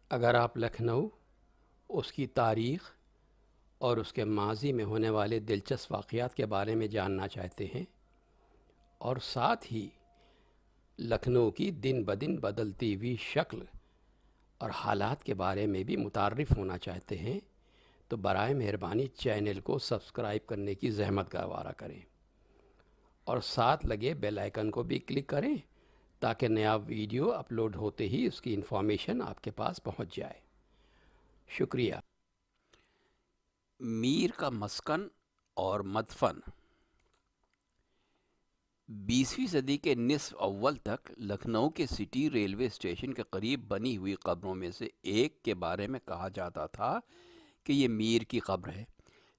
اگر آپ لکھنؤ، اس کی تاریخ اور اس کے ماضی میں ہونے والے دلچسپ واقعات کے بارے میں جاننا چاہتے ہیں اور ساتھ ہی لکھنؤ کی دن بدن بدلتی ہوئی شکل اور حالات کے بارے میں بھی متعارف ہونا چاہتے ہیں تو برائے مہربانی چینل کو سبسکرائب کرنے کی زحمت گوارا کریں اور ساتھ لگے بیل آئیکن کو بھی کلک کریں تاکہ نیا ویڈیو اپلوڈ ہوتے ہی اس کی انفارمیشن آپ کے پاس پہنچ جائے۔ شکریہ۔ میر کا مسکن اور مدفن۔ 20ویں صدی کے نصف اول تک لکھنؤ کے سٹی ریلوے اسٹیشن کے قریب بنی ہوئی قبروں میں سے ایک کے بارے میں کہا جاتا تھا کہ یہ میر کی قبر ہے،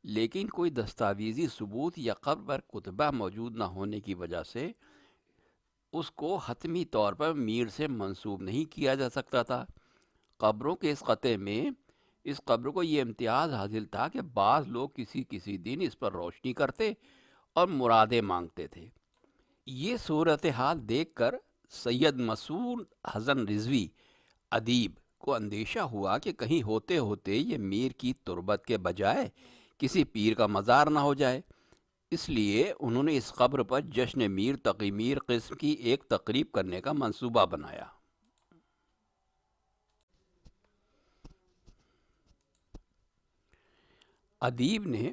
لیکن کوئی دستاویزی ثبوت یا قبر پر کتبہ موجود نہ ہونے کی وجہ سے اس کو حتمی طور پر میر سے منسوب نہیں کیا جا سکتا تھا۔ قبروں کے اس قطعے میں اس قبر کو یہ امتیاز حاصل تھا کہ بعض لوگ کسی دن اس پر روشنی کرتے اور مرادیں مانگتے تھے۔ یہ صورتحال دیکھ کر سید مسعود حسن رضوی ادیب کو اندیشہ ہوا کہ کہیں ہوتے ہوتے یہ میر کی تربت کے بجائے کسی پیر کا مزار نہ ہو جائے۔ اس لیے انہوں نے اس قبر پر جشن میر تقی میر قسم کی ایک تقریب کرنے کا منصوبہ بنایا۔ ادیب نے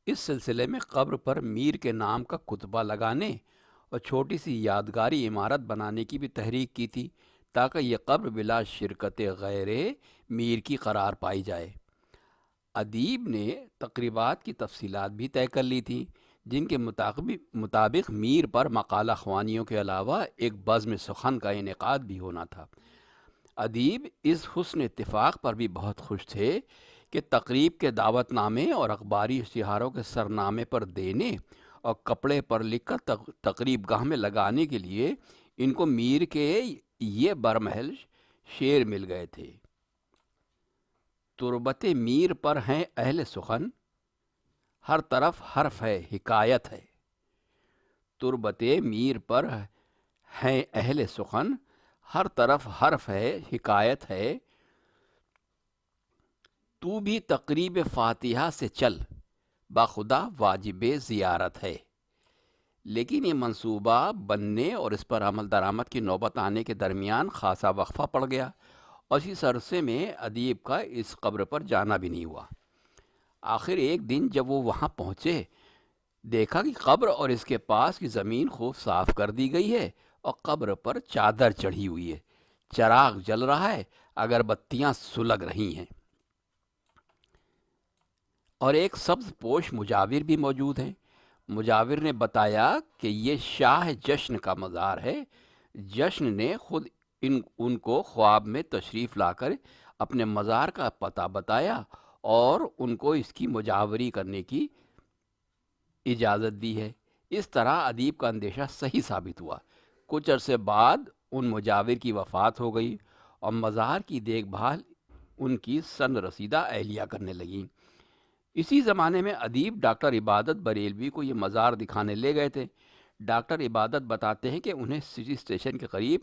اس سلسلے میں قبر پر میر کے نام کا کتبہ لگانے اور چھوٹی سی یادگاری عمارت بنانے کی بھی تحریک کی تھی تاکہ یہ قبر بلا شرکت غیر میر کی قرار پائی جائے۔ ادیب نے تقریبات کی تفصیلات بھی طے کر لی تھیں، جن کے مطابق میر پر مقالہ خوانیوں کے علاوہ ایک بزم سخن کا انعقاد بھی ہونا تھا۔ ادیب اس حسن اتفاق پر بھی بہت خوش تھے کہ تقریب کے دعوت نامے اور اخباری اشتہاروں کے سرنامے پر دینے اور کپڑے پر لکھ کر تقریب گاہ میں لگانے کے لیے ان کو میر کے یہ برمحل شعر مل گئے تھے۔ تربت میر پر ہیں اہل سخن، ہر طرف حرف ہے حکایت ہے۔ تربت میر پر ہیں اہل سخن، ہر طرف حرف ہے حکایت ہے۔ تو بھی تقریب فاتحہ سے چل، باخدا واجب زیارت ہے۔ لیکن یہ منصوبہ بننے اور اس پر عمل درآمد کی نوبت آنے کے درمیان خاصا وقفہ پڑ گیا اور اسی عرصے میں ادیب کا اس قبر پر جانا بھی نہیں ہوا۔ آخر ایک دن جب وہ وہاں پہنچے، دیکھا کہ قبر اور اس کے پاس کی زمین خوب صاف کر دی گئی ہے اور قبر پر چادر چڑھی ہوئی ہے، چراغ جل رہا ہے، اگربتیاں سلگ رہی ہیں، اور ایک سبز پوش مجاور بھی موجود ہیں۔ مجاور نے بتایا کہ یہ شاہ جشن کا مزار ہے۔ جشن نے خود ان کو خواب میں تشریف لا کر اپنے مزار کا پتہ بتایا اور ان کو اس کی مجاوری کرنے کی اجازت دی ہے۔ اس طرح ادیب کا اندیشہ صحیح ثابت ہوا۔ کچھ عرصے بعد ان مجاور کی وفات ہو گئی اور مزار کی دیکھ بھال ان کی سن رسیدہ اہلیہ کرنے لگیں۔ اسی زمانے میں ادیب ڈاکٹر عبادت بریلوی کو یہ مزار دکھانے لے گئے تھے۔ ڈاکٹر عبادت بتاتے ہیں کہ انہیں سٹی اسٹیشن کے قریب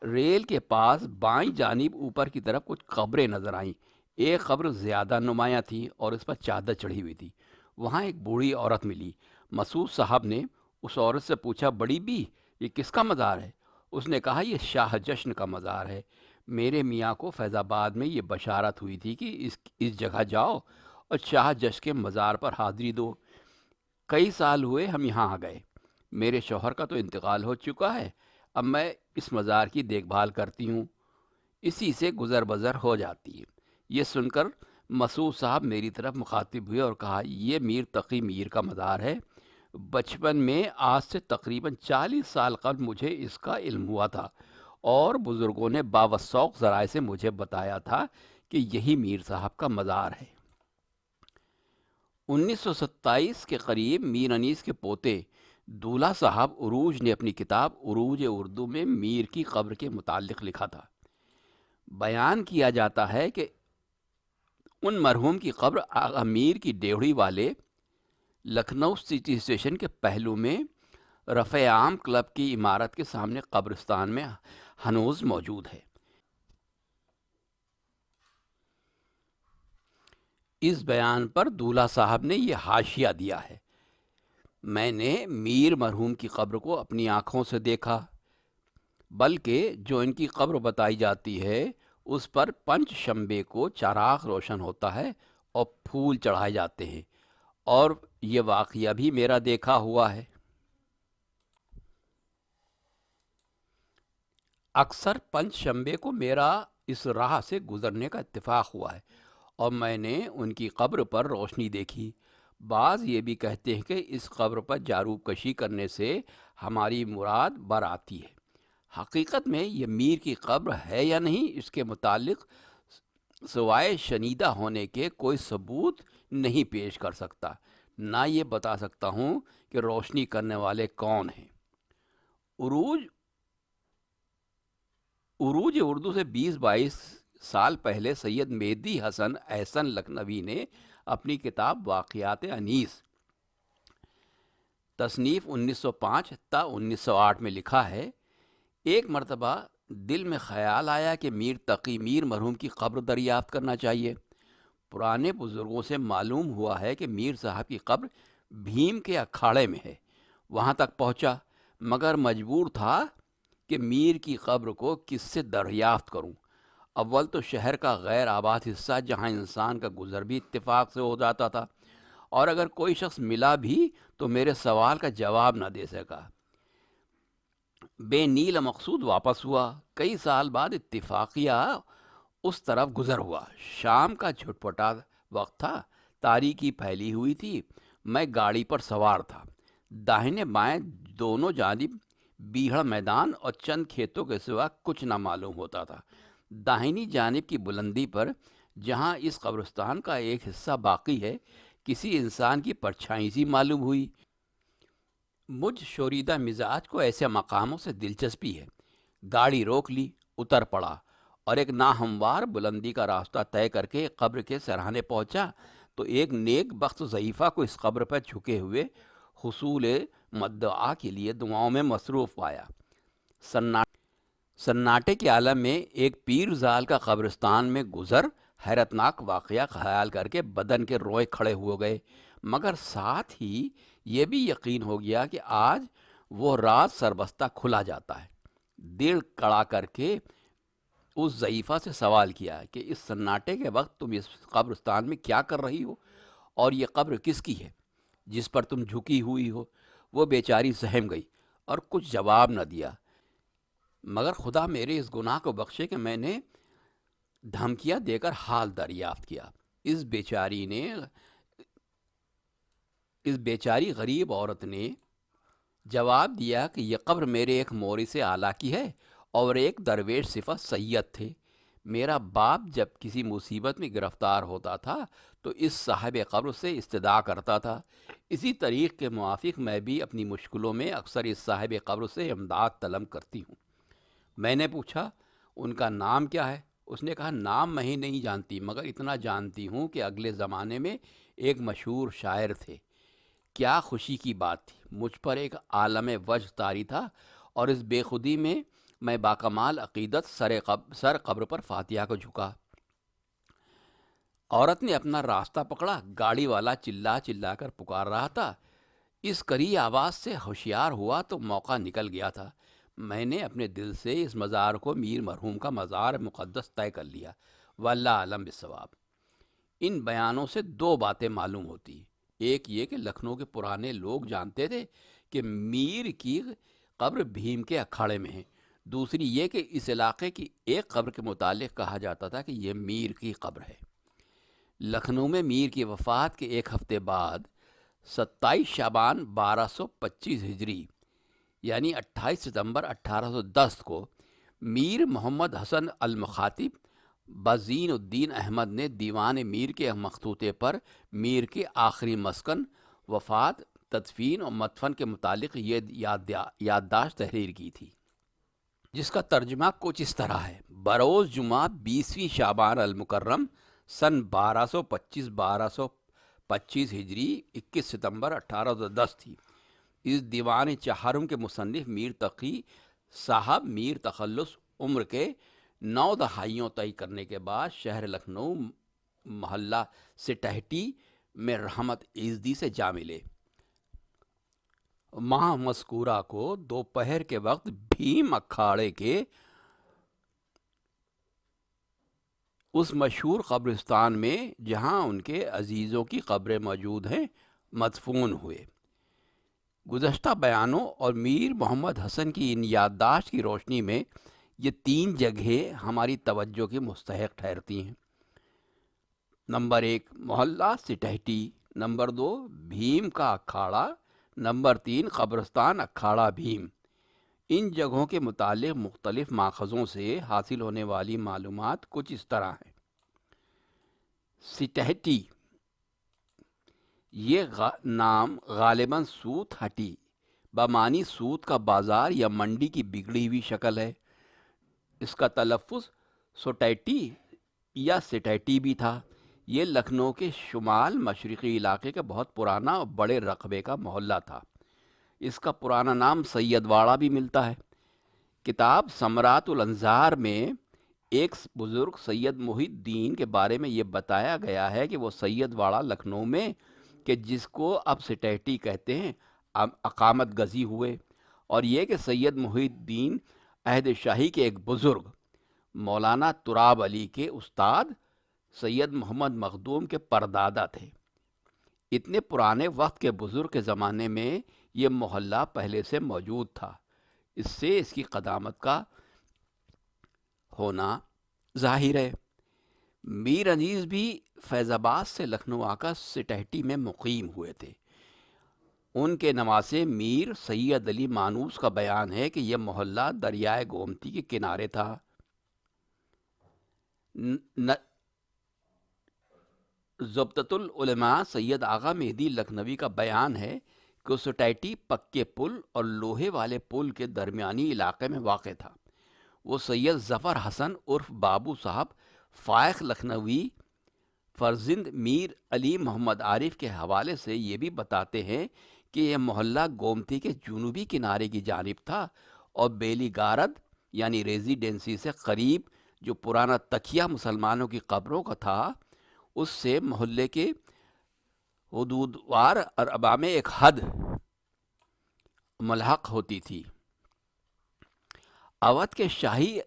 ریل کے پاس بائیں جانب اوپر کی طرف کچھ قبریں نظر آئیں۔ ایک قبر زیادہ نمایاں تھی اور اس پر چادر چڑھی ہوئی تھی۔ وہاں ایک بوڑھی عورت ملی۔ مسعود صاحب نے اس عورت سے پوچھا، بڑی بی، یہ کس کا مزار ہے؟ اس نے کہا، یہ شاہ جشن کا مزار ہے۔ میرے میاں کو فیض آباد میں یہ بشارت ہوئی تھی کہ اس جگہ جاؤ اور شاہ جشن کے مزار پر حاضری دو۔ کئی سال ہوئے ہم یہاں آ گئے۔ میرے شوہر کا تو انتقال ہو چکا ہے، اب میں اس مزار کی دیکھ بھال کرتی ہوں، اسی سے گزر بسر ہو جاتی ہے۔ یہ سن کر مسعود صاحب میری طرف مخاطب ہوئے اور کہا، یہ میر تقی میر کا مزار ہے۔ بچپن میں آج سے تقریباً 40 سال قبل مجھے اس کا علم ہوا تھا اور بزرگوں نے باوثوق ذرائع سے مجھے بتایا تھا کہ یہی میر صاحب کا مزار ہے۔ 1927 کے قریب میر انیس کے پوتے دولہ صاحب عروج نے اپنی کتاب عروج اردو میں میر کی قبر کے متعلق لکھا تھا۔ بیان کیا جاتا ہے کہ ان مرحوم کی قبر آغا میر کی ڈیوڑی والے لکھنؤ سٹی اسٹیشن کے پہلو میں رفع عام کلب کی عمارت کے سامنے قبرستان میں ہنوز موجود ہے۔ اس بیان پر دولہا صاحب نے یہ حاشیہ دیا ہے: میں نے میر مرحوم کی قبر کو اپنی آنکھوں سے دیکھا، بلکہ جو ان کی قبر بتائی جاتی ہے اس پر پنج شنبے کو چراغ روشن ہوتا ہے اور پھول چڑھائے جاتے ہیں، اور یہ واقعہ بھی میرا دیکھا ہوا ہے۔ اکثر پنج شنبے کو میرا اس راہ سے گزرنے کا اتفاق ہوا ہے اور میں نے ان کی قبر پر روشنی دیکھی۔ بعض یہ بھی کہتے ہیں کہ اس قبر پر جاروب کشی کرنے سے ہماری مراد بر آتی ہے۔ حقیقت میں یہ میر کی قبر ہے یا نہیں، اس کے متعلق سوائے شنیدہ ہونے کے کوئی ثبوت نہیں پیش کر سکتا، نہ یہ بتا سکتا ہوں کہ روشنی کرنے والے کون ہیں۔ عروج عروج اردو سے 20-22 سال پہلے سید مہدی حسن احسن لکھنوی نے اپنی کتاب واقعات انیس تصنیف 1905 تا 1908 میں لکھا ہے: ایک مرتبہ دل میں خیال آیا کہ میر تقی میر مرحوم کی قبر دریافت کرنا چاہیے۔ پرانے بزرگوں سے معلوم ہوا ہے کہ میر صاحب کی قبر بھیم کے اکھاڑے میں ہے۔ وہاں تک پہنچا، مگر مجبور تھا کہ میر کی قبر کو کس سے دریافت کروں۔ اول تو شہر کا غیر آباد حصہ جہاں انسان کا گزر بھی اتفاق سے ہو جاتا تھا، اور اگر کوئی شخص ملا بھی تو میرے سوال کا جواب نہ دے سکا۔ بے نیل مقصود واپس ہوا۔ کئی سال بعد اتفاقیہ اس طرف گزر ہوا۔ شام کا جھٹپٹا وقت تھا، تاریکی پھیلی ہوئی تھی۔ میں گاڑی پر سوار تھا۔ داہنے بائیں دونوں جانب بیڑھ میدان اور چند کھیتوں کے سوا کچھ نہ معلوم ہوتا تھا۔ داہنی جانب کی بلندی پر، جہاں اس قبرستان کا ایک حصہ باقی ہے، کسی انسان کی پرچھائی سی معلوم ہوئی۔ مجھ شوریدہ مزاج کو ایسے مقاموں سے دلچسپی ہے۔ گاڑی روک لی، اتر پڑا اور ایک ناہموار بلندی کا راستہ طے کر کے قبر کے سرہانے پہنچا تو ایک نیک بخت ضعیفہ کو اس قبر پر جھکے ہوئے حصول مدعا کے لیے دعاؤں میں مصروف پایا۔ سناٹے کے عالم میں ایک پیر زال کا قبرستان میں گزر حیرتناک واقعہ خیال کر کے بدن کے روئے کھڑے ہو گئے، مگر ساتھ ہی یہ بھی یقین ہو گیا کہ آج وہ راز سربستہ کھلا جاتا ہے۔ دل کڑا کر کے اس ضعیفہ سے سوال کیا کہ اس سناٹے کے وقت تم اس قبرستان میں کیا کر رہی ہو، اور یہ قبر کس کی ہے جس پر تم جھکی ہوئی ہو؟ وہ بیچاری سہم گئی اور کچھ جواب نہ دیا، مگر خدا میرے اس گناہ کو بخشے کہ میں نے دھمکیاں دے کر حال دریافت کیا۔ اس بیچاری غریب عورت نے جواب دیا کہ یہ قبر میرے ایک مورث اعلیٰ کی ہے اور ایک درویش صفت سید تھے۔ میرا باپ جب کسی مصیبت میں گرفتار ہوتا تھا تو اس صاحب قبر سے استدعا کرتا تھا۔ اسی طریق کے موافق میں بھی اپنی مشکلوں میں اکثر اس صاحب قبر سے امداد طلب کرتی ہوں۔ میں نے پوچھا ان کا نام کیا ہے؟ اس نے کہا نام میں ہی نہیں جانتی، مگر اتنا جانتی ہوں کہ اگلے زمانے میں ایک مشہور شاعر تھے۔ کیا خوشی کی بات تھی، مجھ پر ایک عالم وجہ طاری تھا، اور اس بے خودی میں باکمال عقیدت سر قبر پر فاتحہ کو جھکا۔ عورت نے اپنا راستہ پکڑا۔ گاڑی والا چلا چلا کر پکار رہا تھا۔ اس کری آواز سے ہوشیار ہوا تو موقع نکل گیا تھا۔ میں نے اپنے دل سے اس مزار کو میر مرحوم کا مزار مقدس طے کر لیا، واللہ عالم بالصواب۔ ان بیانوں سے دو باتیں معلوم ہوتی ہیں۔ ایک یہ کہ لکھنؤ کے پرانے لوگ جانتے تھے کہ میر کی قبر بھیم کے اکھاڑے میں ہے۔ دوسری یہ کہ اس علاقے کی ایک قبر کے متعلق کہا جاتا تھا کہ یہ میر کی قبر ہے۔ لکھنؤ میں میر کی وفات کے ایک ہفتے بعد 27 شعبان 1225 ہجری یعنی 28 ستمبر 1810 کو میر محمد حسن المخاطب بزین الدین احمد نے دیوان میر کے مخطوطے پر میر کے آخری مسکن، وفات، تدفین اور مدفن کے متعلق یہ یادداشت تحریر کی تھی، جس کا ترجمہ کچھ اس طرح ہے: بروز جمعہ 20ویں شعبان المکرم سن 1225 ہجری 21 ستمبر 1810 تھی۔ اس دیوان چہارم کے مصنف میر تقی صاحب میر تخلص عمر کے 9 دہائیوں طے کرنے کے بعد شہر لکھنؤ محلہ سٹہٹی میں رحمت ایزدی سے جا ملے۔ ماہ مذکورہ کو دوپہر کے وقت بھیم اکھاڑے کے اس مشہور قبرستان میں جہاں ان کے عزیزوں کی قبریں موجود ہیں مدفون ہوئے۔ گزشتہ بیانوں اور میر محمد حسن کی ان یادداشت کی روشنی میں یہ 3 جگہیں ہماری توجہ کی مستحق ٹھہرتی ہیں۔ نمبر 1 محلہ سٹہٹی، نمبر 2 بھیم کا اکھاڑا، نمبر 3 قبرستان اکھاڑا بھیم۔ ان جگہوں کے متعلق مختلف ماخذوں سے حاصل ہونے والی معلومات کچھ اس طرح ہیں۔ سٹہٹی، یہ نام غالباً سوت ہٹی بمعنی سوت کا بازار یا منڈی کی بگڑی ہوئی شکل ہے۔ اس کا تلفظ سوٹیٹی یا سٹیٹی بھی تھا۔ یہ لکھنؤ کے شمال مشرقی علاقے کا بہت پرانا اور بڑے رقبے کا محلہ تھا۔ اس کا پرانا نام سید واڑہ بھی ملتا ہے۔ کتاب ثمرات الانظار میں ایک بزرگ سید محی الدین کے بارے میں یہ بتایا گیا ہے کہ وہ سید واڑہ لکھنؤ میں کہ جس کو اب سٹیٹی کہتے ہیں اقامت گزی ہوئے، اور یہ کہ سید محی الدین عہد شاہی کے ایک بزرگ مولانا تراب علی کے استاد سید محمد مخدوم کے پردادا تھے۔ اتنے پرانے وقت کے بزرگ کے زمانے میں یہ محلہ پہلے سے موجود تھا، اس سے اس کی قدامت کا ہونا ظاہر ہے۔ میر انیس بھی فیض آباد سے لکھنؤ آ کر سٹہٹی میں مقیم ہوئے تھے۔ ان کے نواسے میر سید علی مانوس کا بیان ہے کہ یہ محلہ دریائے گومتی کے کنارے تھا۔ ضبطۃ العلماء سید آغا مہدی لکھنوی کا بیان ہے کہ سٹیٹی پکے پل اور لوہے والے پل کے درمیانی علاقے میں واقع تھا۔ وہ سید ظفر حسن عرف بابو صاحب فائق لکھنوی فرزند میر علی محمد عارف کے حوالے سے یہ بھی بتاتے ہیں کہ یہ محلہ گومتی کے جنوبی کنارے کی جانب تھا اور بیلی گارد یعنی ریزیڈنسی سے قریب جو پرانا تکیہ مسلمانوں کی قبروں کا تھا، اس سے محلے کے حدودوار اربا میں ایک حد ملحق ہوتی تھی۔ اودھ کے شاہی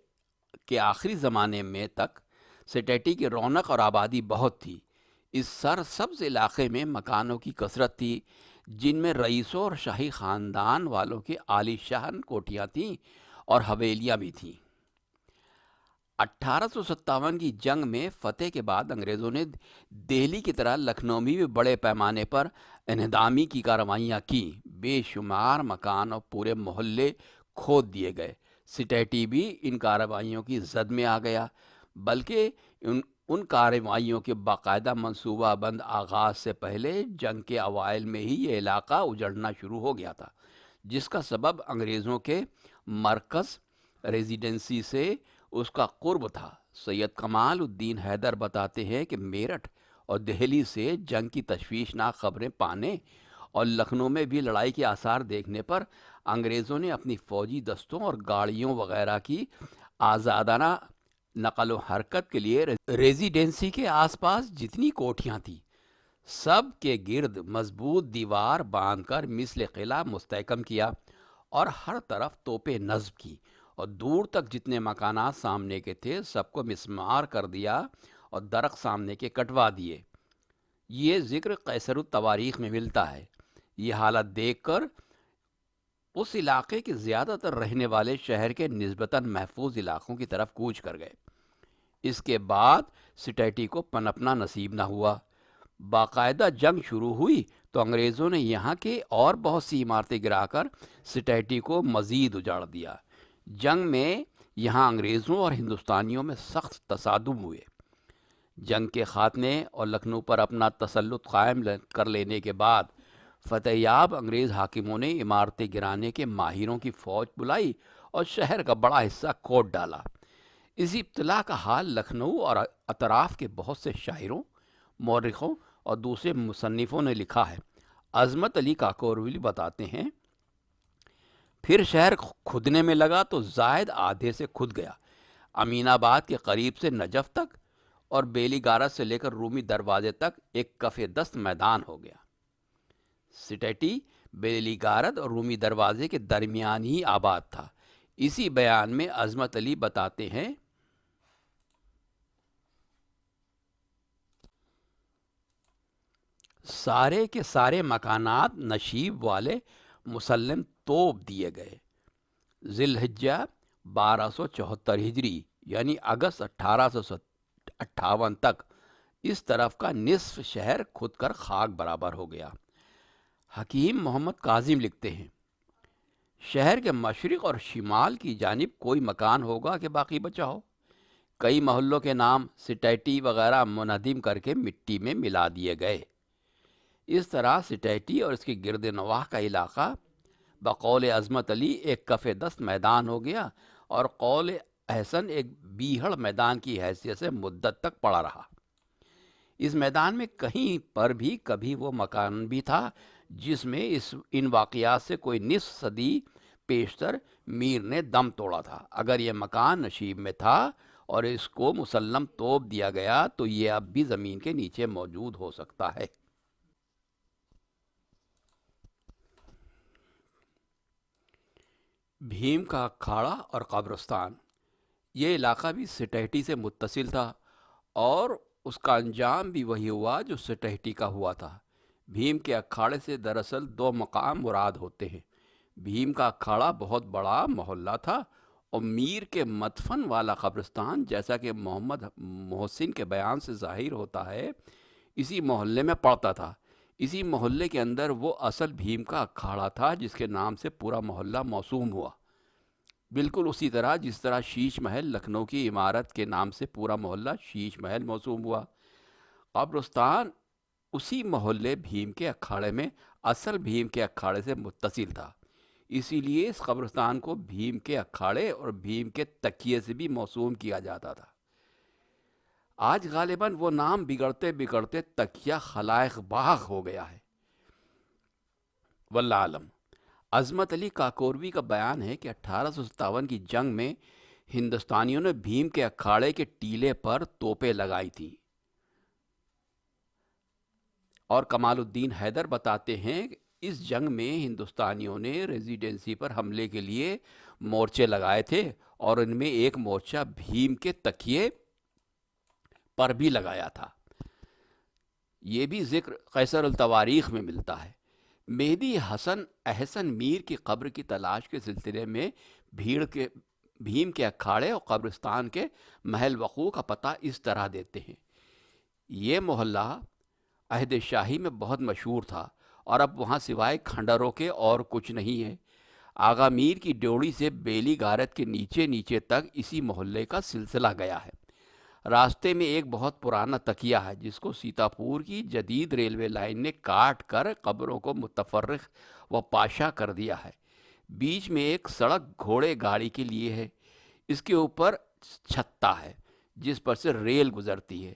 کے آخری زمانے میں تک سٹیٹی کی رونق اور آبادی بہت تھی۔ اس سرسبز علاقے میں مکانوں کی کثرت تھی، جن میں رئیسوں اور شاہی خاندان والوں کی عالی شان کوٹھیاں تھیں اور حویلیاں بھی تھیں۔ 1857 کی جنگ میں فتح کے بعد انگریزوں نے دہلی کی طرح لکھنؤ میں بھی بڑے پیمانے پر انہدامی کی کارروائیاں کی۔ بے شمار مکان اور پورے محلے کھود دیے گئے۔ سٹیٹی بھی ان کارروائیوں کی زد میں آ گیا، بلکہ ان کارروائیوں کے باقاعدہ منصوبہ بند آغاز سے پہلے جنگ کے اوائل میں ہی یہ علاقہ اجڑنا شروع ہو گیا تھا، جس کا سبب انگریزوں کے مرکز ریزیڈنسی سے اس کا قرب تھا۔ سید کمال الدین حیدر بتاتے ہیں کہ میرٹھ اور دہلی سے جنگ کی تشویشناک خبریں پانے اور لکھنؤ میں بھی لڑائی کے آثار دیکھنے پر انگریزوں نے اپنی فوجی دستوں اور گاڑیوں وغیرہ کی آزادانہ نقل و حرکت کے لیے ریزیڈنسی کے آس پاس جتنی کوٹھیاں تھیں سب کے گرد مضبوط دیوار باندھ کر مثل قلعہ مستحکم کیا اور ہر طرف توپیں نصب کی، اور دور تک جتنے مکانات سامنے کے تھے سب کو مسمار کر دیا اور درخت سامنے کے کٹوا دیے۔ یہ ذکر قیصر التواریخ میں ملتا ہے۔ یہ حالت دیکھ کر اس علاقے کے زیادہ تر رہنے والے شہر کے نسبتاً محفوظ علاقوں کی طرف کوچ کر گئے۔ اس کے بعد سٹیٹی کو پنپنا نصیب نہ ہوا۔ باقاعدہ جنگ شروع ہوئی تو انگریزوں نے یہاں کے اور بہت سی عمارتیں گرا کر سٹیٹی کو مزید اجاڑ دیا۔ جنگ میں یہاں انگریزوں اور ہندوستانیوں میں سخت تصادم ہوئے۔ جنگ کے خاتمے اور لکھنؤ پر اپنا تسلط قائم کر لینے کے بعد فتح یاب انگریز حاکموں نے عمارتیں گرانے کے ماہروں کی فوج بلائی اور شہر کا بڑا حصہ کوٹ ڈالا۔ اس ابتلا کا حال لکھنؤ اور اطراف کے بہت سے شاعروں، مورخوں اور دوسرے مصنفوں نے لکھا ہے۔ عظمت علی کاکوروی بتاتے ہیں، پھر شہر کھدنے میں لگا تو زائد آدھے سے کھد گیا۔ امین آباد کے قریب سے نجف تک اور بیلی گارت سے لے کر رومی دروازے تک ایک کف دست میدان ہو گیا۔ سٹیٹی بیلی گارد اور رومی دروازے کے درمیان ہی آباد تھا۔ اسی بیان میں عظمت علی بتاتے ہیں، سارے کے سارے مکانات نشیب والے مسلم توپ دیے گئے۔ ذی الحجہ 1274 ہجری یعنی اگست 1858 تک اس طرف کا نصف شہر خود کر خاک برابر ہو گیا۔ حکیم محمد کاظم لکھتے ہیں، شہر کے مشرق اور شمال کی جانب کوئی مکان ہوگا کہ باقی بچا ہو؟ کئی محلوں کے نام سٹیٹی وغیرہ منہدم کر کے مٹی میں ملا دیے گئے۔ اس طرح سٹیٹی اور اس کی گرد نواح کا علاقہ بقول عظمت علی ایک کف دست میدان ہو گیا اور قول احسن ایک بیہڑ میدان کی حیثیت سے مدت تک پڑا رہا۔ اس میدان میں کہیں پر بھی کبھی وہ مکان بھی تھا جس میں ان واقعات سے کوئی نصف صدی پیشتر میر نے دم توڑا تھا۔ اگر یہ مکان نشیب میں تھا اور اس کو مسلم توپ دیا گیا تو یہ اب بھی زمین کے نیچے موجود ہو سکتا ہے۔ بھیم کا اکھاڑا اور قبرستان، یہ علاقہ بھی سٹیٹی سے متصل تھا اور اس کا انجام بھی وہی ہوا جو سٹیٹی کا ہوا تھا۔ بھیم کے اکھاڑے سے دراصل دو مقام مراد ہوتے ہیں۔ بھیم کا اکھاڑا بہت بڑا محلہ تھا اور میر کے مدفن والا قبرستان، جیسا کہ محمد محسن کے بیان سے ظاہر ہوتا ہے، اسی محلے میں پڑتا تھا۔ اسی محلے کے اندر وہ اصل بھیم کا اکھاڑا تھا جس کے نام سے پورا محلہ موسوم ہوا، بالکل اسی طرح جس طرح شیش محل لکھنؤ کی عمارت کے نام سے پورا محلہ شیش محل موسوم ہوا۔ قبرستان اسی محلے بھیم کے اکھاڑے میں اصل بھیم کے اکھاڑے سے متصل تھا، اسی لیے اس قبرستان کو بھیم کے اکھاڑے اور بھیم کے تکیے سے بھی موسوم کیا جاتا تھا۔ آج غالباً وہ نام بگڑتے بگڑتے تکیہ خلائق باغ ہو گیا ہے، واللہ عالم۔ عظمت علی کاکوروی کا بیان ہے کہ 1857 کی جنگ میں ہندوستانیوں نے بھیم کے اکھاڑے کے ٹیلے پر توپیں لگائی تھیں، اور کمال الدین حیدر بتاتے ہیں کہ اس جنگ میں ہندوستانیوں نے ریزیڈنسی پر حملے کے لیے مورچے لگائے تھے اور ان میں ایک مورچہ بھیم کے تکیے پر بھی لگایا تھا۔ یہ بھی ذکر قیصر التواریخ میں ملتا ہے۔ مہدی حسن احسن میر کی قبر کی تلاش کے سلسلے میں بھیم کے اکھاڑے اور قبرستان کے محل وقوع کا پتہ اس طرح دیتے ہیں۔ یہ محلہ عہد شاہی میں بہت مشہور تھا اور اب وہاں سوائے کھنڈروں کے اور کچھ نہیں ہے۔ آغا میر کی ڈیوڑی سے بیلی گارت کے نیچے نیچے تک اسی محلے کا سلسلہ گیا ہے۔ راستے میں ایک بہت پرانا تکیہ ہے جس کو سیتاپور کی جدید ریلوے لائن نے کاٹ کر قبروں کو متفرق و پاشا کر دیا ہے۔ بیچ میں ایک سڑک گھوڑے گاڑی کے لیے ہے، اس کے اوپر چھتا ہے جس پر سے ریل گزرتی ہے۔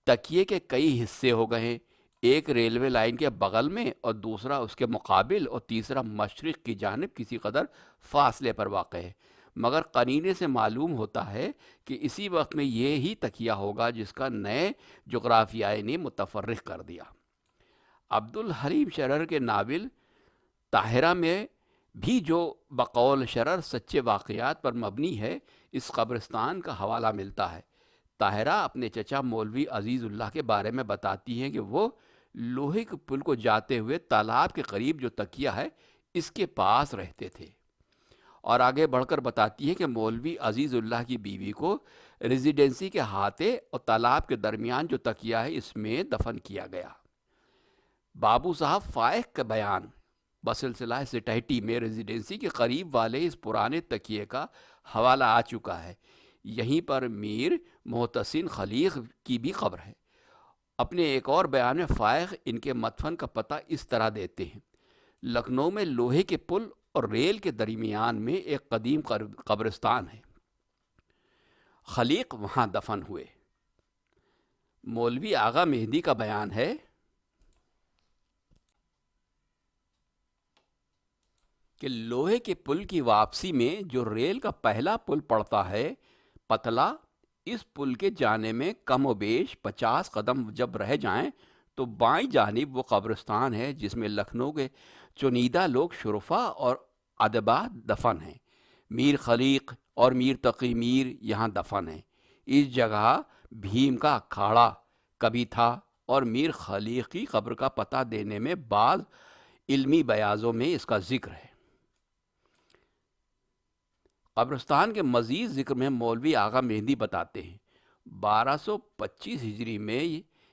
تکیے کے کئی حصے ہو گئے ہیں، ایک ریلوے لائن کے بغل میں اور دوسرا اس کے مقابل اور تیسرا مشرق کی جانب کسی قدر فاصلے پر واقع ہے، مگر قرینے سے معلوم ہوتا ہے کہ اسی وقت میں یہ ہی تکیہ ہوگا جس کا نئے جغرافیائی نے متفرق کر دیا۔ عبدالحلیم شرر کے ناول طاہرہ میں بھی جو بقول شرر سچے واقعات پر مبنی ہے، اس قبرستان کا حوالہ ملتا ہے۔ طاہرہ اپنے چچا مولوی عزیز اللہ کے بارے میں بتاتی ہیں کہ وہ لوہے کے پل کو جاتے ہوئے تالاب کے قریب جو تکیہ ہے اس کے پاس رہتے تھے، اور آگے بڑھ کر بتاتی ہے کہ مولوی عزیز اللہ کی بیوی کو ریزیڈنسی کے ہاتھے اور تالاب کے درمیان جو تکیہ ہے اس میں دفن کیا گیا۔ بابو صاحب فائق کا بیان بسلسلہ سٹیٹی میں ریزیڈنسی کے قریب والے اس پرانے تکیے کا حوالہ آ چکا ہے۔ یہیں پر میر محتسن خلیق کی بھی قبر ہے۔ اپنے ایک اور بیان میں فائق ان کے مدفن کا پتہ اس طرح دیتے ہیں: لکھنؤ میں لوہے کے پل اور ریل کے درمیان میں ایک قدیم قبرستان ہے، خلیق وہاں دفن ہوئے۔ مولوی آغا مہدی کا بیان ہے کہ لوہے کے پل کی واپسی میں جو ریل کا پہلا پل پڑتا ہے، پتلا اس پل کے جانے میں کم و بیش 50 قدم جب رہ جائیں تو بائیں جانب وہ قبرستان ہے جس میں لکھنؤ کے چنیدہ لوگ شرفا اور ادبا دفن ہیں۔ میر خلیق اور میر تقی میر یہاں دفن ہیں۔ اس جگہ بھیم کا اکھاڑا کبھی تھا، اور میر خلیق کی قبر کا پتہ دینے میں بعض علمی بیاضوں میں اس کا ذکر ہے۔ قبرستان کے مزید ذکر میں مولوی آغا مہندی بتاتے ہیں 1225 ہجری میں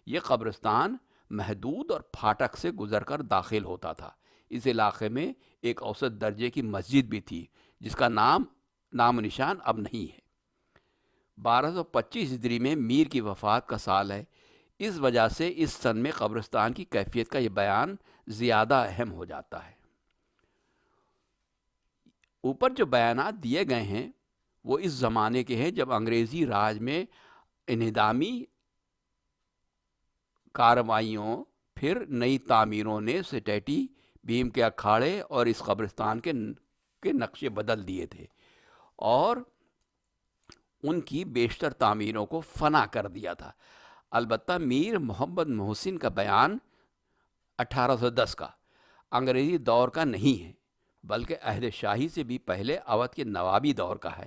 یہ قبرستان محدود اور پھاٹک سے گزر کر داخل ہوتا تھا۔ اس علاقے میں ایک اوسط درجے کی مسجد بھی تھی جس کا نام و نشان اب نہیں ہے۔ 1225 ہجری میں میر کی وفات کا سال ہے، اس وجہ سے اس سن میں قبرستان کی کیفیت کا یہ بیان زیادہ اہم ہو جاتا ہے۔ اوپر جو بیانات دیے گئے ہیں وہ اس زمانے کے ہیں جب انگریزی راج میں انہدامی کارروائیوں پھر نئی تعمیروں نے سٹیٹی بھیم کے اکھاڑے اور اس قبرستان کے نقشے بدل دیے تھے اور ان کی بیشتر تعمیروں کو فنا کر دیا تھا۔ البتہ میر محمد محسن کا بیان 1810 کا انگریزی دور کا نہیں ہے بلکہ عہد شاہی سے بھی پہلے اودھ کے نوابی دور کا ہے۔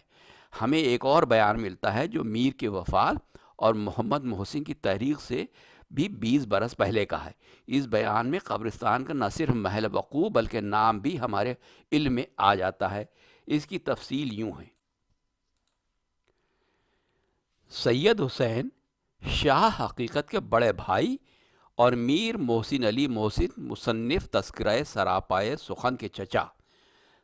ہمیں ایک اور بیان ملتا ہے جو میر کے وفات اور محمد محسن کی تحریک سے بھی 20 برس پہلے کا ہے۔ اس بیان میں قبرستان کا نہ صرف محل وقوع بلکہ نام بھی ہمارے علم میں آ جاتا ہے۔ اس کی تفصیل یوں ہے: سید حسین شاہ حقیقت کے بڑے بھائی اور میر محسن علی محسن مصنف تذکرہ سراپائے سخن کے چچا،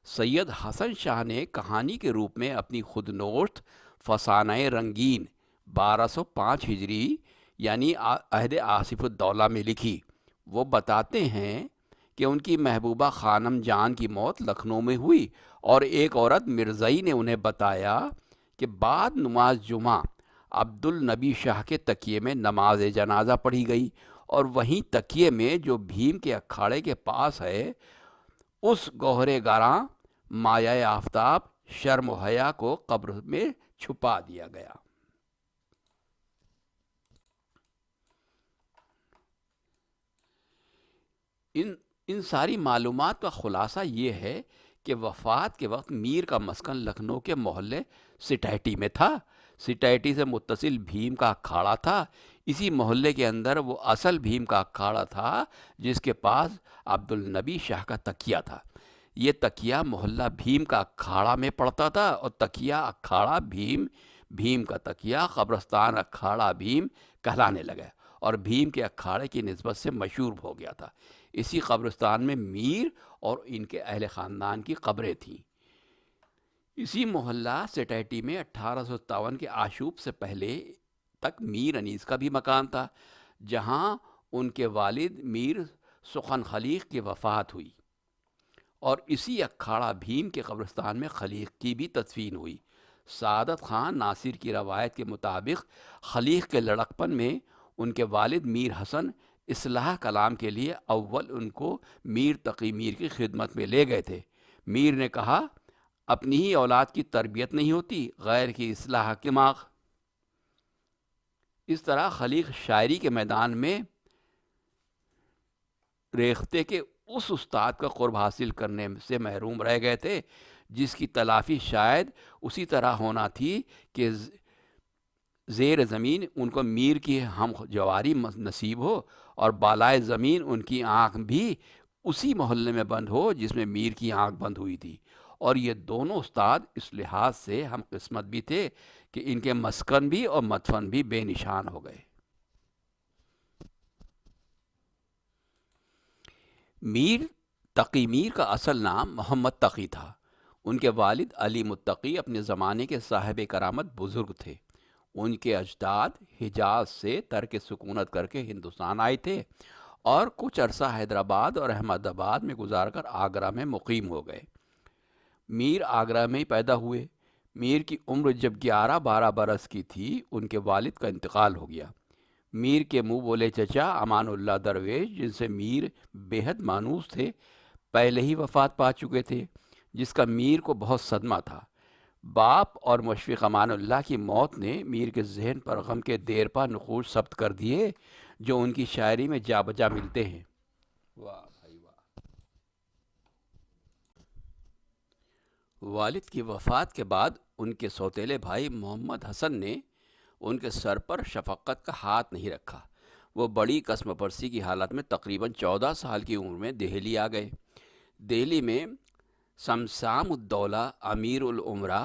سید حسن شاہ نے کہانی کے روپ میں اپنی خود نوشت فسانہ رنگین 1205 ہجری یعنی عہد آصف الدولہ میں لکھی۔ وہ بتاتے ہیں کہ ان کی محبوبہ خانم جان کی موت لکھنؤ میں ہوئی اور ایک عورت مرزائی نے انہیں بتایا کہ بعد نماز جمعہ عبد النبی شاہ کے تکیے میں نماز جنازہ پڑھی گئی، اور وہیں تکیے میں جو بھیم کے اکھاڑے کے پاس ہے اس گوہر گراں مایہ آفتاب شرم و حیا کو قبر میں چھپا دیا گیا۔ ان ساری معلومات کا خلاصہ یہ ہے کہ وفات کے وقت میر کا مسکن لکھنؤ کے محلے سٹیٹی میں تھا۔ سٹیٹی سے متصل بھیم کا اکھاڑا تھا۔ اسی محلے کے اندر وہ اصل بھیم کا اکھاڑا تھا جس کے پاس عبد النبی شاہ کا تکیہ تھا۔ یہ تکیہ محلہ بھیم کا اکھاڑا میں پڑتا تھا اور تکیہ اکھاڑا بھیم، بھیم کا تکیہ قبرستان اکھاڑا بھیم کہلانے لگا اور بھیم کے اکھاڑے کی نسبت سے مشہور ہو گیا تھا۔ اسی قبرستان میں میر اور ان کے اہل خاندان کی قبریں تھیں۔ اسی محلہ سٹیٹی میں 1857 کے آشوب سے پہلے تک میر انیس کا بھی مکان تھا جہاں ان کے والد میر سخن خلیق کی وفات ہوئی، اور اسی اکھاڑا بھیم کے قبرستان میں خلیق کی بھی تدفین ہوئی۔ سعادت خان ناصر کی روایت کے مطابق خلیق کے لڑکپن میں ان کے والد میر حسن اصلاح کلام کے لیے اول ان کو میر تقی میر کی خدمت میں لے گئے تھے۔ میر نے کہا، اپنی ہی اولاد کی تربیت نہیں ہوتی، غیر کی اصلاح دماغ۔ اس طرح خلیق شاعری کے میدان میں ریختے کے اس استاد کا قرب حاصل کرنے سے محروم رہ گئے تھے جس کی تلافی شاید اسی طرح ہونا تھی کہ زیر زمین ان کو میر کی ہم جواری نصیب ہو اور بالائے زمین ان کی آنکھ بھی اسی محلے میں بند ہو جس میں میر کی آنکھ بند ہوئی تھی۔ اور یہ دونوں استاد اس لحاظ سے ہم قسمت بھی تھے کہ ان کے مسکن بھی اور مدفن بھی بے نشان ہو گئے۔ میر تقی میر کا اصل نام محمد تقی تھا۔ ان کے والد علی متقی اپنے زمانے کے صاحب کرامت بزرگ تھے۔ ان کے اجداد حجاز سے ترک سکونت کر کے ہندوستان آئے تھے اور کچھ عرصہ حیدرآباد اور احمد آباد میں گزار کر آگرہ میں مقیم ہو گئے۔ میر آگرہ میں ہی پیدا ہوئے۔ میر کی عمر جب 11-12 برس کی تھی ان کے والد کا انتقال ہو گیا۔ میر کے منہ بولے چچا امان اللہ درویش، جن سے میر بے حد مانوس تھے، پہلے ہی وفات پا چکے تھے، جس کا میر کو بہت صدمہ تھا۔ باپ اور مشفق امان اللہ کی موت نے میر کے ذہن پر غم کے دیرپا نقوش ثبت کر دیے جو ان کی شاعری میں جا بجا ملتے ہیں۔ واہ بھائی واہ۔ والد کی وفات کے بعد ان کے سوتیلے بھائی محمد حسن نے ان کے سر پر شفقت کا ہاتھ نہیں رکھا۔ وہ بڑی قسم پرسی کی حالت میں تقریباً 14 سال کی عمر میں دہلی آ گئے۔ دہلی میں سمسام الدولہ امیر العمرا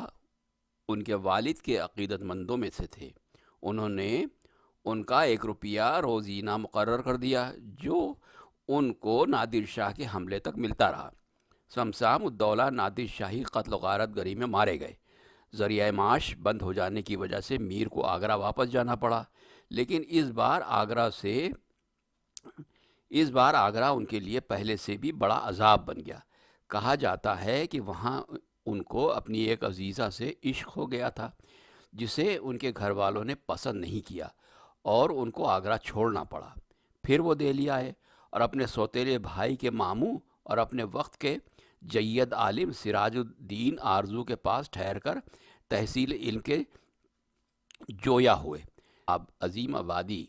ان کے والد کے عقیدت مندوں میں سے تھے۔ انہوں نے ان کا 1 روپیہ روزینہ مقرر کر دیا جو ان کو نادر شاہ کے حملے تک ملتا رہا۔ سمسام الدولہ نادر شاہی قتل و غارت گری میں مارے گئے۔ ذریعہ معاش بند ہو جانے کی وجہ سے میر کو آگرہ واپس جانا پڑا، لیکن اس بار آگرہ ان کے لیے پہلے سے بھی بڑا عذاب بن گیا۔ کہا جاتا ہے کہ وہاں ان کو اپنی ایک عزیزہ سے عشق ہو گیا تھا جسے ان کے گھر والوں نے پسند نہیں کیا اور ان کو آگرہ چھوڑنا پڑا۔ پھر وہ دہلی آئے اور اپنے سوتیلے بھائی کے ماموں اور اپنے وقت کے جید عالم سراج الدین آرزو کے پاس ٹھہر کر تحصیل علم کے جویا ہوئے۔ اب عظیم آبادی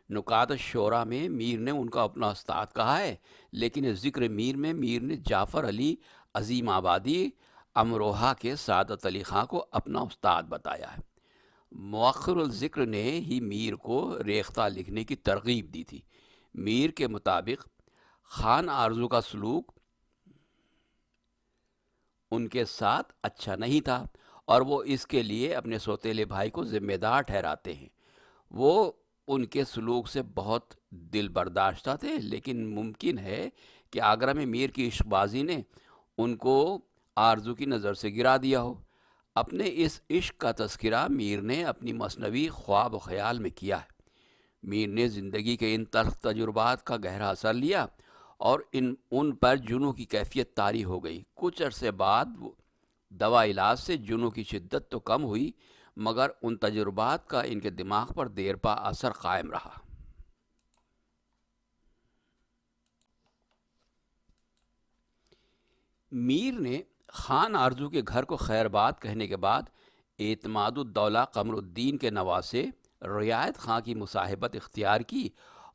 نکات الشعراء میں میر نے ان کا اپنا استاد کہا ہے، لیکن ذکر میر میں میر نے جعفر علی عظیم آبادی امروہہ کے سعادت علی خاں کو اپنا استاد بتایا ہے۔ مؤخر الذکر نے ہی میر کو ریختہ لکھنے کی ترغیب دی تھی۔ میر کے مطابق خان آرزو کا سلوک ان کے ساتھ اچھا نہیں تھا اور وہ اس کے لیے اپنے سوتیلے بھائی کو ذمہ دار ٹھہراتے ہیں۔ وہ ان کے سلوک سے بہت دل برداشتہ تھے، لیکن ممکن ہے کہ آگرہ میں میر کی عشق بازی نے ان کو آرزو کی نظر سے گرا دیا ہو۔ اپنے اس عشق کا تذکرہ میر نے اپنی مثنوی خواب و خیال میں کیا ہے۔ میر نے زندگی کے ان تلخ تجربات کا گہرا اثر لیا اور ان پر جنوں کی کیفیت طاری ہو گئی۔ کچھ عرصے بعد دوا علاج سے جنوں کی شدت تو کم ہوئی، مگر ان تجربات کا ان کے دماغ پر دیر پا اثر قائم رہا۔ میر نے خان آرزو کے گھر کو خیر بات کہنے کے بعد اعتماد الدولہ قمر الدین کے نواسے رعایت خاں کی مصاحبت اختیار کی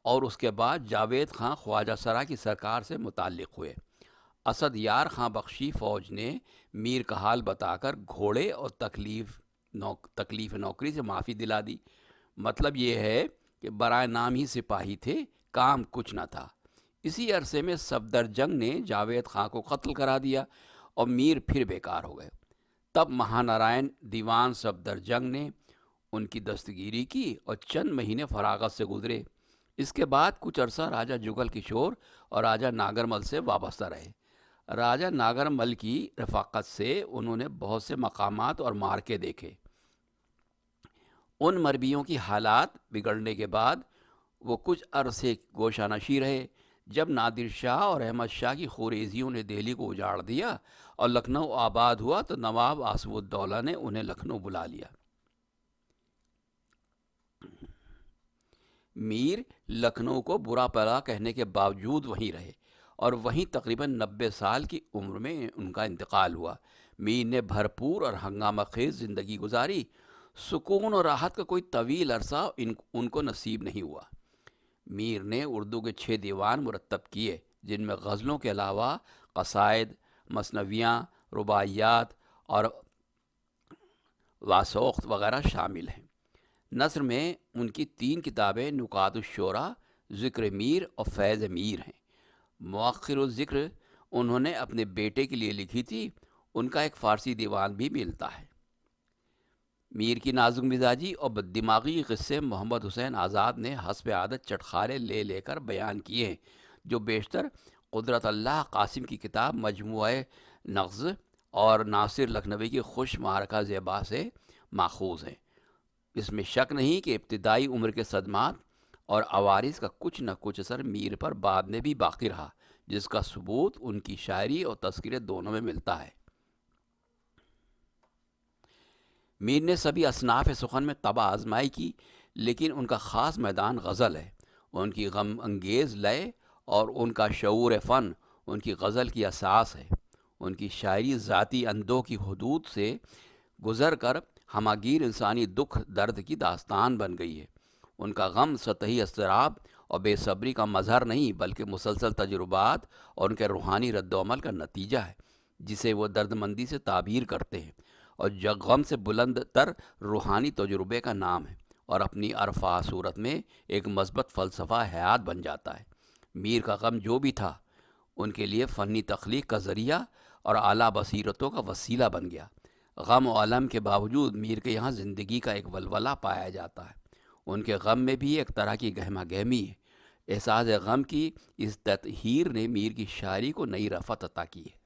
اور اس کے بعد جاوید خاں خواجہ سرا کی سرکار سے متعلق ہوئے۔ اسد یار خاں بخشی فوج نے میر کا حال بتا کر گھوڑے اور تکلیف نوکری سے معافی دلا دی۔ مطلب یہ ہے کہ برائے نام ہی سپاہی تھے، کام کچھ نہ تھا۔ اسی عرصے میں صفدر جنگ نے جاوید خاں کو قتل کرا دیا اور میر پھر بیکار ہو گئے۔ تب مہانارائن دیوان صفدر جنگ نے ان کی دستگیری کی اور چند مہینے فراغت سے گزرے۔ اس کے بعد کچھ عرصہ راجہ جگل کشور اور راجہ ناگرمل سے وابستہ رہے۔ راجہ ناگرمل کی رفاقت سے انہوں نے بہت سے مقامات اور مارکے دیکھے۔ ان مربیوں کی حالات بگڑنے کے بعد وہ کچھ عرصے گوشہ نشیں رہے۔ جب نادر شاہ اور احمد شاہ کی خوریزیوں نے دہلی کو اجاڑ دیا اور لکھنؤ آباد ہوا تو نواب آصف الدولہ نے انہیں لکھنؤ بلا لیا۔ میر لکھنؤ کو برا بھلا کہنے کے باوجود وہیں رہے اور وہیں تقریباً 90 سال کی عمر میں ان کا انتقال ہوا۔ میر نے بھرپور اور ہنگامہ خیز زندگی گزاری۔ سکون اور راحت کا کوئی طویل عرصہ ان کو نصیب نہیں ہوا۔ میر نے اردو کے 6 دیوان مرتب کیے، جن میں غزلوں کے علاوہ قصائد، مثنویاں، رباعیات اور واسوخت وغیرہ شامل ہیں۔ نثر میں ان کی 3 کتابیں نکات الشعراء، ذکر میر اور فیض میر ہیں۔ مؤخر الذکر انہوں نے اپنے بیٹے کے لیے لکھی تھی، ان کا ایک فارسی دیوان بھی ملتا ہے۔ میر کی نازک مزاجی اور بددماغی قصے محمد حسین آزاد نے حسب عادت چٹخارے لے لے کر بیان کیے ہیں، جو بیشتر قدرت اللہ قاسم کی کتاب مجموعہ نغز اور ناصر لکھنوی کی خوش معرکہ زیبا سے ماخوذ ہیں۔ اس میں شک نہیں کہ ابتدائی عمر کے صدمات اور عوارض کا کچھ نہ کچھ اثر میر پر بعد میں بھی باقی رہا، جس کا ثبوت ان کی شاعری اور تذکرے دونوں میں ملتا ہے۔ میر نے سبھی اصناف سخن میں طبع آزمائی کی، لیکن ان کا خاص میدان غزل ہے۔ ان کی غم انگیز لئے اور ان کا شعور فن ان کی غزل کی اساس ہے۔ ان کی شاعری ذاتی اندوں کی حدود سے گزر کر ہماگیر انسانی دکھ درد کی داستان بن گئی ہے۔ ان کا غم سطحی اضطراب اور بے صبری کا مظہر نہیں، بلکہ مسلسل تجربات اور ان کے روحانی رد و عمل کا نتیجہ ہے، جسے وہ درد مندی سے تعبیر کرتے ہیں، اور غم سے بلند تر روحانی تجربے کا نام ہے، اور اپنی ارفع صورت میں ایک مثبت فلسفہ حیات بن جاتا ہے۔ میر کا غم جو بھی تھا، ان کے لیے فنی تخلیق کا ذریعہ اور اعلیٰ بصیرتوں کا وسیلہ بن گیا۔ غم و الم کے باوجود میر کے یہاں زندگی کا ایک ولولہ پایا جاتا ہے۔ ان کے غم میں بھی ایک طرح کی گہما گہمی ہے۔ احساس غم کی اس تطہیر نے میر کی شاعری کو نئی رفعت عطا کی ہے۔